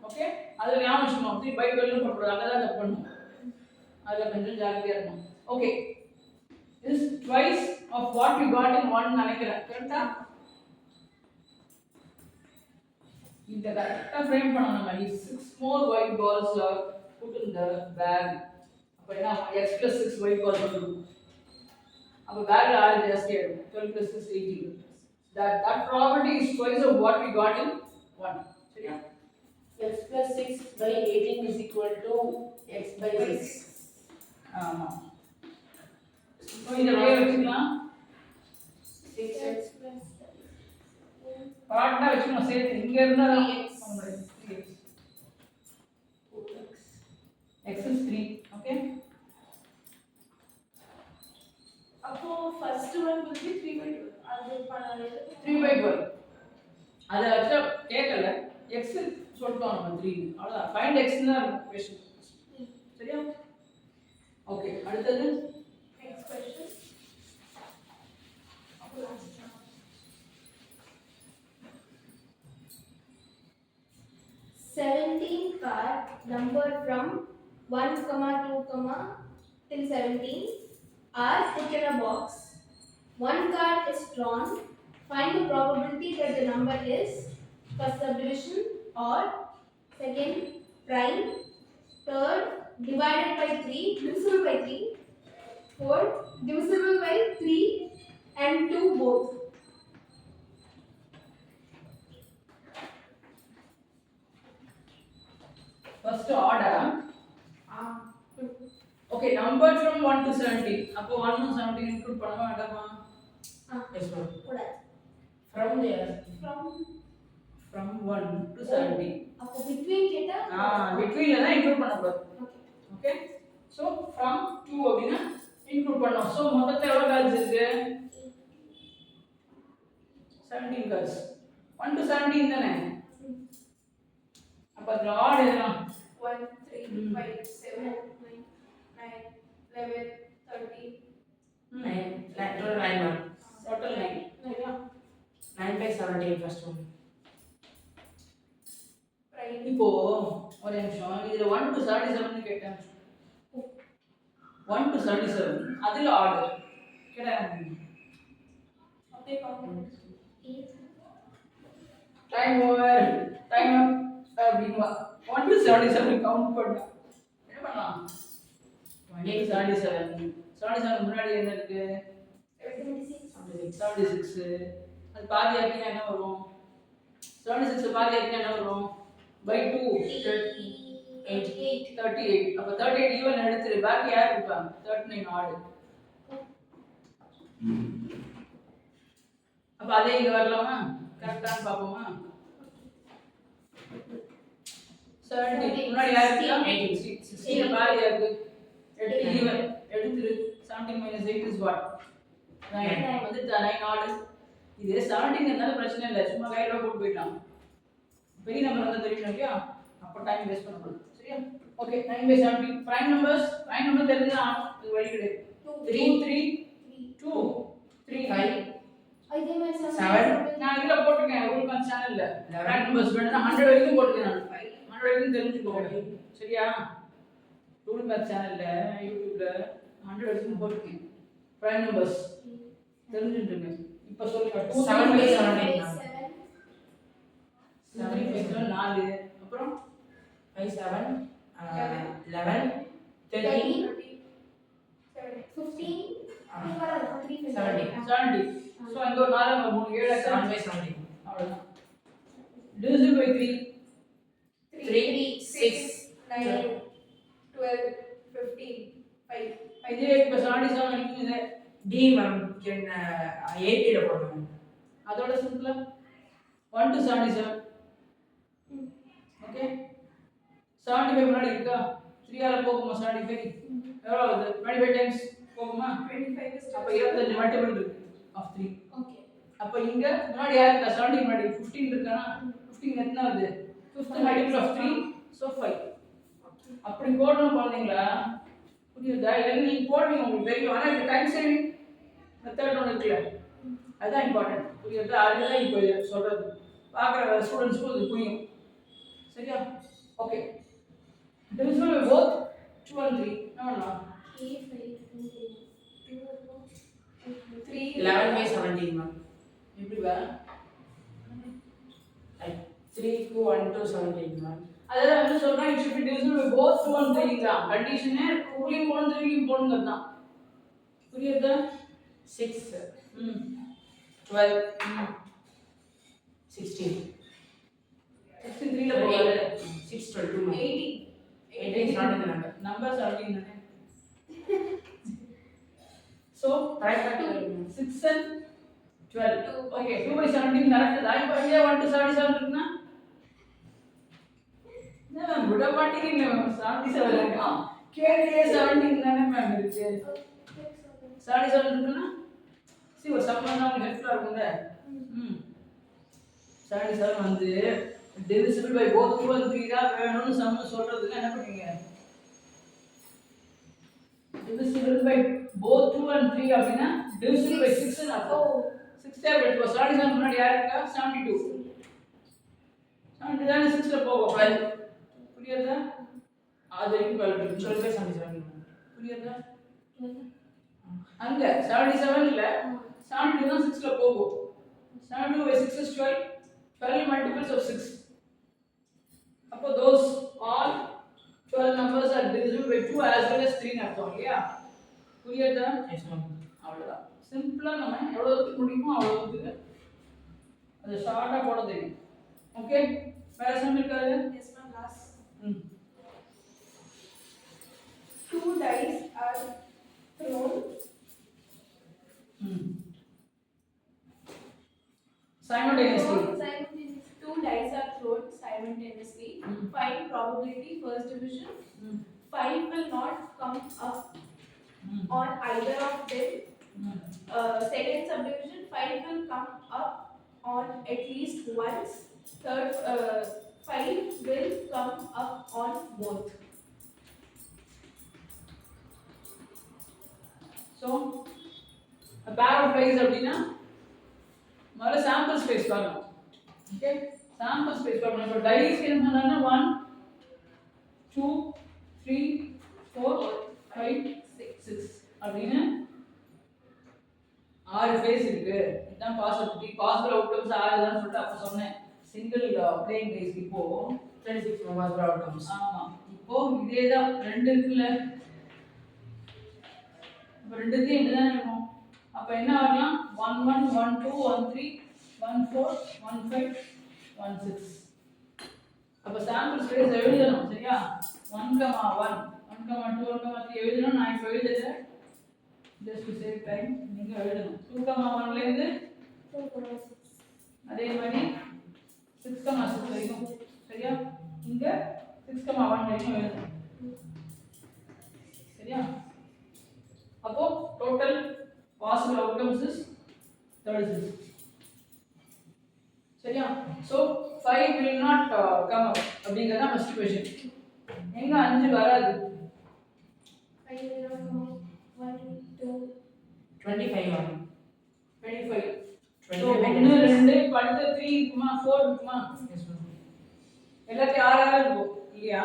ஓகே அதுல ஞாபகம் வச்சுக்கணும் 3 by 12 போடுறது அங்க தான் தப்பு பண்ணணும். அதுல கொஞ்சம் ஜாக்கிரதையா இருக்கணும். Okay this twice of what we got in one நினைக்கிறேன் கரெக்ட்டா. இந்த கரெக்ட்டா ஃப்ரேம் பண்ணணும் நம்ம. if 6 more white balls are put in the bag அப்ப என்ன x plus 6 white balls வரும். அப்ப பேக்ல 6 ஜாஸ்தி ஆயிடும் 12 plus 6 18. that probability is twice of what we got in 1 சரியா. x plus 6 by 18 is equal to x by 6. ஆமா so இத அப்படியே வச்சுக்கலாம் 6x பாட்டா வச்சுக்கணும் சேர்த்து இங்க இருந்தா x is 3 ஓகே. அப்போ first one will be 3 by 12. அது பண்ணாலே 3 by 12 அத வச்சா கேட்கல x சொல்லிட்டோம் நம்ம 3 அவ்வளோதான். ஃபைண்ட் எக்ஸ் தான் இருக்கும் கொஸ்டின். சரியா? ஓகே, அடுத்தது Next question. 17 card numbered from 1, 2, till 17 are put in a box. One card is drawn. Find the probability that the number is first subdivision or second prime, third divided by 3, divisible by 3, fourth divisible by 3 and 2 both. First order. Okay, number from 1 to 17. அப்போ 1 to 17 include பண்ணவா வேண்டாமா? Yes, ma'am. கூடாது. From there. From 1 to 17. அப்போ between கேட்டா betweenல தான் include பண்ண கூடாது. Okay. Okay, so from 2 அப்படினா இன்க்ளூட் பண்ணோம். சோ மொத்தத்துல எவ்வளவு கார்ட்ஸ் இருக்கு? 17 கார்ட்ஸ். 1 to 17 தானே? அப்ப அந்த ஆர்டர் எழுதலாம். 1, 3, 5, 7, 9, 11, 13. 9, total 9, ma'am. Total 9. சரியா? 9 by 17 first one. இப்போ ஒரு நிமிஷம், இதுல 1 to 37 கேட்டேன். 1 to 37 அதுல ஆர்டர் கேட்டேன். அப்படியே கவுண்ட். டைம் ஓவர், டைம் அப் அப்படிங்களா? 1 to 77 கவுண்ட் பண்ணா என்ன பண்ணலாம்? 1 to 77. 77 முன்னாடி என்ன இருக்கு? 76. அது பாதி ஆக்கினா என்ன வரும்? 76 பாதி ஆக்கினா என்ன வரும்? by 2 38. அப்ப 38 ஈவன் எடுத்துரு, பாக்கி யார் இருப்பாங்க? 39 ஆட். அப்ப அதே இங்க வரலாமா? கரெக்டான்னு பாப்போமா? 70 முன்னாடி யார் இருக்கா? 16 பாதி ஆக்கு. 8 ஈவன் எடுத்துரு. 17 minus 8 is what? 9. வந்து 9 ஆட். இது 17 இருந்தாலும் பிரச்சனை இல்லை, சும்மா கையில போட்டு போயிடலாம். பெரிய நம்பர் வந்து தெரியணும் இல்லையா? அப்போ டைம் வேஸ்ட் பண்ணக்கூடாது. சரியா? Okay, 9 by 17 prime numbers. prime number தெரிஞ்சா இது வழி கிடையாது. 3 3 2 3 5 இதே மாதிரி 7. நான் இதுல போட்டுருக்கேன் ரூல் கான் சேனல்ல. prime numbers வேணும்னா 100 வரைக்கும் போட்டுருக்கேன் நான். 100 வரைக்கும் தெரிஞ்சுக்கோங்க. சரியா? ரூல் மேத் சேனல்ல யூடியூப்ல 100 வரைக்கும் போட்டுருக்கேன். prime numbers தெரிஞ்சுட்டுங்க. இப்போ சொல்லுங்க. 7 by 17, ma'am. 7 5 4 அப்புறம் 5 7 11 13 15 70. சோ அங்க ஒரு 4 3 7 7 by 17. அவ்வளவுதான். divisible by 3 3 6 9 12 15 5. இதே இப்ப 77 வரைக்கும் இது D, ma'am. Can 80 ல போடணும். அதோட சிம்பிளா 1 to 77. ஓகே, 75 முன்னாடி இருக்கா? 3 ஆல போகுமா? 75 எவ்வளவு ஆகுது? 25 டைம்ஸ் போகுமா? 25 is அப்ப 25 மல்டிபிள் இருக்கு ஆஃப் 3. ஓகே. அப்ப இங்க முன்னாடி யார் இருக்கா? 70 முன்னாடி 15 இருக்கானா? 15 எத்தனை வருது? 5th multiple of 3, so 5. அப்படி போடணும் குழந்தைங்களா? புரியுதா? இல்லைன்னா நீங்க போடுவீங்க, உங்களுக்கு தெரியும். ஆனா இது டைம் சேவிங் மெத்தட் ஒன்று இருக்குல்ல, அதுதான் இம்பார்ட்டன்ட். புரியுதா? அதுதான் இப்போ சொல்றது பார்க்குற ஸ்டூடெண்ட்ஸ்க்கும் இது புரியும். சரியா? Okay, divisible by both 2 and 3 என்ன பண்ணலாம்? 11 by 17, ma'am. எப்படி வா? Like 3 to 1 to 17, ma'am. அதாவது வந்து சொல்றேன், it should be divisible by both 2 and 3 தான். கண்டிஷனே 2லையும் போடணும் 3லையும் போடணும் தான். புரியுதா? 6 ம் 12 16 63 ல போகாது. 6 12 ma'am. 80 18 is not in the number. Number 17 தானே. So Try back to 6 and 12. Okay, 2 by 17 correct தான். இப்போ இங்கே 1 to 77 இருக்குன்னா என்ன மேம் விட மாட்டேங்கிறீங்க மேம்? 77 இருக்கு. கேடிஏ 17 தானே மேம் இருக்கு. 77 இருக்குன்னா ஒரு சம்மந்தம் உங்களுக்கு ஹெல்ப்ஃபுல்லாக இருக்கும்ல. 77 வந்து divisible by both 2 and 3 தான் வேணும்னு சம் சொல்றதுக்கு என்ன பண்ணுவீங்க? divisible by both 2 and 3 அப்படினா divisible by 6 ன்னு அர்த்தம். 6 டேபிள் இப்போ 77 முன்னாடி யார் இருக்கா? 72. 70 தானே 6 ல போகும். 12 புரியுதா? அது 12 by 77 புரியுதா? அங்க 77 ல 72 தான் 6 ல போகும். 72 by 6 is 12. 12 multiples of 6. அப்போ those all 12 numbers are divisible by 2 as well as 3 ன்னு அர்த்தம் இல்லையா? புரியுதா? Yes ma'am. அவ்வளவுதான். சிம்பிளா நம்ம எவ்வளவுக்கு முடியுமோ அவ்வளவுக்கு அது ஷார்ட்டா போட தெரியும். ஓகே? வேற சம் இருக்காது? Yes, ma'am. Last. ம். 2 dice are thrown. Simultaneously. Two dice are thrown simultaneously. Find probability first division. 5 will not come up on either of them. Second subdivision, 5 will come up on at least once. Third, 5 will come up on both. So, a pair of dice அப்படினா முதல்ல sample space பார்க்கணும். Okay? sample space பார்க்கணும். இப்போ dice என்ன பண்ணாங்கன்னா 1 2 3 4 5 6 அப்படினு 6 face இருக்கு. இதான் பாசிபிலிட்டி. பாசிபிள் அவுட்கம்ஸ் 6 தான் சொல்லிட்டு அப்ப சொன்னேன். சிங்கிள் பிளேயிங் டைஸ் இப்போ 26 பாசிபிள் அவுட்கம்ஸ். ஆமா. இப்போ இதேதான் 2 இருக்குல்ல. இப்போ ரெண்டுத்தையும் இப்படிதான் இருக்கும். அப்ப என்ன ஆகலாம்? 1 1 1 2 1 3 1 4 1 5 1 6. அப்ப சாம்பிள் ஸ்பேஸ் எழுதணும். சரியா? 1 1 1 2 1 3 எழுதணும். நான் இப்ப எழுதுறேன். just to save time நீங்க எழுதணும். 2 1 ல இருந்து அதே மாதிரி 6 6 வரைக்கும். சரியா? இங்க 6 1 வரைக்கும் எழுதணும். சரியா? அப்போ டோட்டல் possible outcomes is 36. சரியா? so 5 will not come up அப்படிங்கறத first question. எங்க 5 வராது? 5 will not come up. 1 2 25 1 25. so 25 1 2 அடுத்து 3 இருக்குமா 4 இருக்குமா? Yes ma'am. எல்லாத்தையும் 6 இருக்கும் இல்லையா?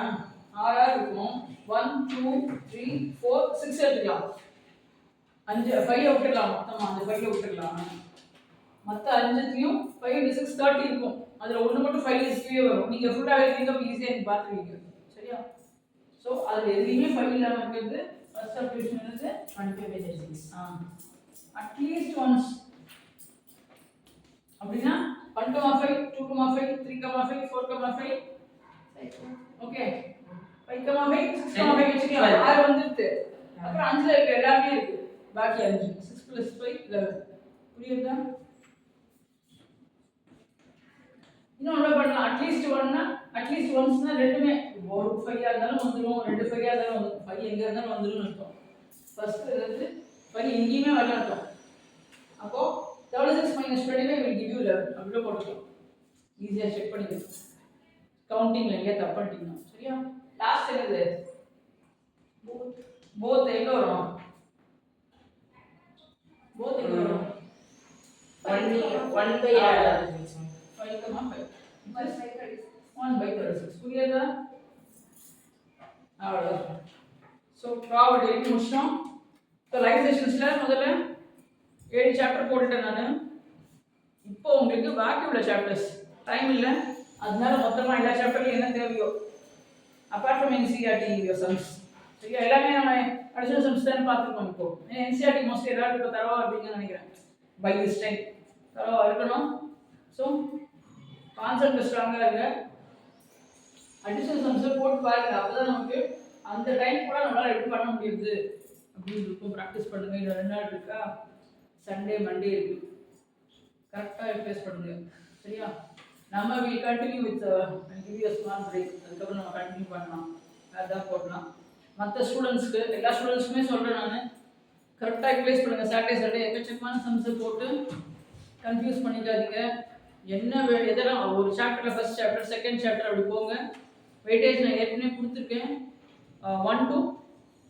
6 இருக்கும். 1 2 3 4 6 எடுத்துக்கலாம். 5 5 விட்டுடலாம். மொத்தமா அந்த 5 விட்டுடலாம். மற்ற 5த்தையும் 5 into 6 30 இருக்கும். அதுல ஒண்ணு மட்டும் 5 is கீழே வரும். நீங்க ஃபுல்லா எழுதிங்க ஈஸியா நீங்க பாத்துவீங்க. சரியா? சோ அதுல எதுலயுமே 5 இல்லாம இருக்கிறது ஃபர்ஸ்ட் சப்டிவிஷன் இருக்கு 25 by 36. அட்லீஸ்ட் ஒன்ஸ் அப்படினா 1 5 2 5 3 5 4 5 ஓகே 5 5 6 5 வச்சுக்கலாம். 6 வந்துருது. அப்புறம் 5ல இருக்க எல்லாமே இருக்கு. பாக்கி 5 6 + 5 11. புரியுதா? இன்னும் என்ன பண்ணலாம்? அட்லீஸ்ட் ஒன்னா அட்லீஸ்ட் ஒன்ஸ்னா ரெண்டுமே ஒரு 5 ஆ இருந்தாலும் வந்துரும், ரெண்டு 5 ஆ இருந்தாலும் வந்துரும். 5 எங்க இருந்தாலும் வந்துரும்னு அர்த்தம். ஃபர்ஸ்ட் வந்து 5 எங்கேயுமே வரல அர்த்தம். அப்போ 36 - 25 will give you 11 அப்படியே போட்டுக்கலாம். ஈஸியா செக் பண்ணிக்கலாம். கவுண்டிங்ல எங்க தப்பு பண்ணிட்டீங்க. சரியா? லாஸ்ட் என்னது? போத் எங்க வரும்? போத் எங்க வரும்? 1 by 5 5 1 by 36. புரியுதா? அவ்வளவுதான். ஸோ ப்ராபபிலிட்டி முடிச்சோம். இப்போ லைவ் செஷன்ஸ்ல முதல்ல 7 சாப்டர் போட்டுட்டேன் நான். இப்போ உங்களுக்கு பாக்கி உள்ள சாப்டர்ஸ் டைம் இல்லை, அதனால மொத்தமாக எல்லா சாப்டர்லையும் என்ன தேவையோ அப்பார்ட் ஃப்ரம் என்சிஆர்டி சம்ஸ். சரியா? எல்லாமே நம்ம அடிஷனல் சம்ஸ் தான் பார்த்துருக்கோம். இப்போ என்சிஆர்டி மோஸ்ட்லி எல்லாரும் இப்போ தரவா இருப்பீங்கன்னு நினைக்கிறேன். பை திஸ் டைம் தரவா இருக்கணும். ஸோ கான்செப்ட் ஸ்ட்ராங்காக இருங்க. அடிஷனல் சம்ஸை போட்டு பாருங்க. அப்போதான் நமக்கு அந்த டைம் கூட நம்மளால் எப்படி பண்ண முடியுது அப்படின்னு இருக்கும். ப்ராக்டிஸ் பண்ணுங்க. இன்னும் 2 நாள் இருக்கா? சண்டே மண்டே இருக்கு. கரெக்டாக ஃபேஸ் பண்ணுங்க. சரியா? நம்ம will continue with give you small break. அதுக்கப்புறம் நம்ம கண்டினியூ பண்ணலாம். அதான் போடலாம். மற்ற ஸ்டூடெண்ட்ஸ்க்கு எல்லா ஸ்டூடெண்ட்ஸ்க்குமே சொல்கிறேன் நான், கரெக்டாக ப்ளேஸ் பண்ணுங்கள். சாட்டர்டே சண்டே எக்கச்சக்கமான சம்ஸை போட்டு கன்ஃபியூஸ் பண்ணிக்காதீங்க. என்ன எதெல்லாம் ஒரு சாப்டரில் ஃபர்ஸ்ட் சாப்டர் செகண்ட் சாப்டர் அப்படி போங்க. வெயிட்டேஜ் நான் ஏற்கனவே கொடுத்துருக்கேன். 1 to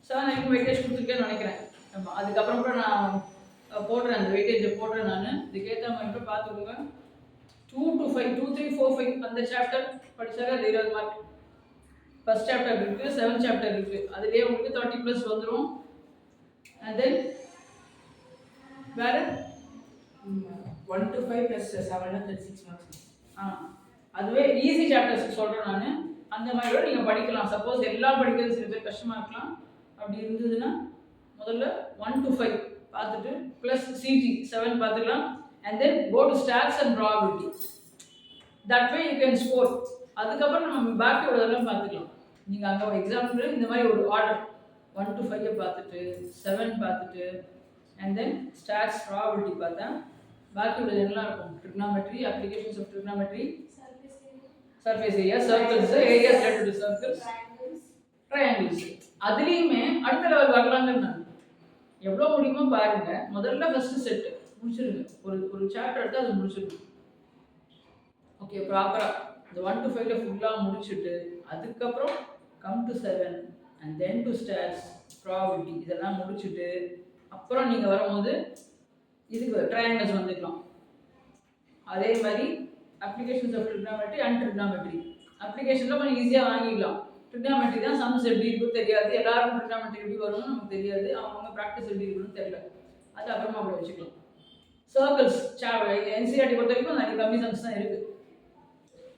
7 வரைக்கும் வெயிட்டேஜ் கொடுத்துருக்கேன்னு நினைக்கிறேன். ஆமாம், அதுக்கப்புறம் கூட நான் போடுறேன், அந்த வெயிட்டேஜை போடுறேன். நான் இதுக்கேற்ற மாதிரி கூட பார்த்துக்கோங்க. 2 to 5, 2, 3, 4, 5 அந்த சாப்டர் படிச்சாலே அது 20 மார்க். ஃபர்ஸ்ட் சாப்டர் இருக்குது, 7 சாப்டர் இருக்குது, அதுலேயே உங்களுக்கு 30+ வந்துடும். அண்ட் தென் வேறு 1 to 5 plus 7 36 marks. அதுவே ஈஸி சாப்டர்ஸ் சொல்கிறேன் நான். அந்த மாதிரி கூட நீங்கள் படிக்கலாம். சப்போஸ் எல்லாம் படிக்கிறது சில பேர் கஷ்டமாக இருக்கலாம். அப்படி இருந்ததுன்னா முதல்ல 1 to 5 பார்த்துட்டு ப்ளஸ் சிஜி 7 பார்த்துக்கலாம். And then go to stats and probability. That way you can score. அதுக்கப்புறம் நம்ம பாக்கி உள்ளதெல்லாம் பார்த்துக்கலாம். நீங்கள் அங்கே எக்ஸாம்பிள் இந்த மாதிரி ஒரு ஆர்டர் 1 to 5 பார்த்துட்டு 7 பார்த்துட்டு அண்ட் தென் ஸ்டாட்ஸ் ப்ராபபிலிட்டி பார்த்தா பாக்கி உள்ளது எல்லாம் இருக்கும். Trigonometry, applications of trigonometry, surface area, circles, areas related to circles, triangles. அதுலேயுமே அடுத்த லெவல் வரலாங்க. நான் எவ்வளோ முடியுமோ பாருங்க. முதல்ல ஃபர்ஸ்ட் செட் முடிச்சிருங்க. ஒரு சாப்டர் எடுத்து அதை முடிச்சிருங்க. ஓகே, ப்ராப்பராக இந்த 1 to 5 ஃபுல்லாக முடிச்சுட்டு அதுக்கப்புறம் come to 7 and then to stats, probability இதெல்லாம் முடிச்சுட்டு அப்புறம் நீங்கள் வரும்போது இதுக்கு ட்ரையாங்கிள்ஸ் வந்துக்கலாம். அதே மாதிரி applications of trigonometry and trigonometry. அப்ளிகேஷனில் கொஞ்சம் ஈஸியாக வாங்கிக்கலாம். ட்ரிக்னாமெட்ரி தான் சம்ஸ் எப்படி இருக்கும் தெரியாது. எல்லாருக்கும் ட்ரிக்னாமெட்ரி எப்படி வரும்னு நமக்கு தெரியாது. அவங்க ப்ராக்டிஸ் எப்படி இருக்குன்னு தெரியல. அது அப்புறமா அப்படி வச்சுக்கலாம். சர்க்கிள்ஸ் என்சிஆர்டி பொறுத்த வரைக்கும் நிறைய கம்மி சம்ஸ் தான் இருக்குது.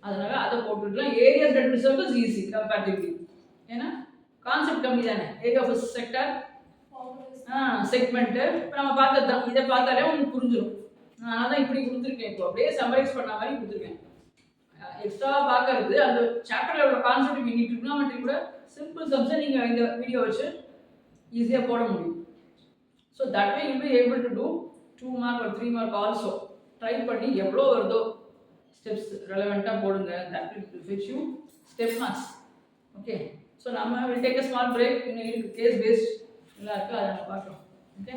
அதனால் அதை போட்டுக்கலாம். Areas related circles easy comparatively. ஏன்னா கான்செப்ட் கம்மி தானே. ஏரியா ஆஃப் செக்டர், செக்மெண்ட்டு இப்போ நம்ம பார்த்தது தான். இதை பார்த்தாலே உங்களுக்கு புரிஞ்சிடும். நான் தான் இப்படி கொடுத்துருக்கேன். இப்போ அப்படியே சம்மரைஸ் பண்ண மாதிரி கொடுத்துருக்கேன். எக்ஸ்ட்ரா பார்க்கறது அந்த சாப்டரில் உள்ள கான்செப்ட் மினி ட்ரிக்னாமெட்ரி கூட சிம்பிள் சம்ஸை நீங்கள் இந்த வீடியோ வச்சு ஈஸியாக போட முடியும். So that way you be able to do 2 mark or 3 mark also. Try பண்ணி எவ்வளோ வருதோ ஸ்டெப்ஸ் ரெலவெண்ட்டாக போடுங்க. That will fit you step marks. Okay, so நம்ம will take a small break. இன்னும் இருக்குது கேஸ் பேஸ்ட் எல்லாம் இருக்குது, அதை நம்ம பார்க்கலாம். ஓகே.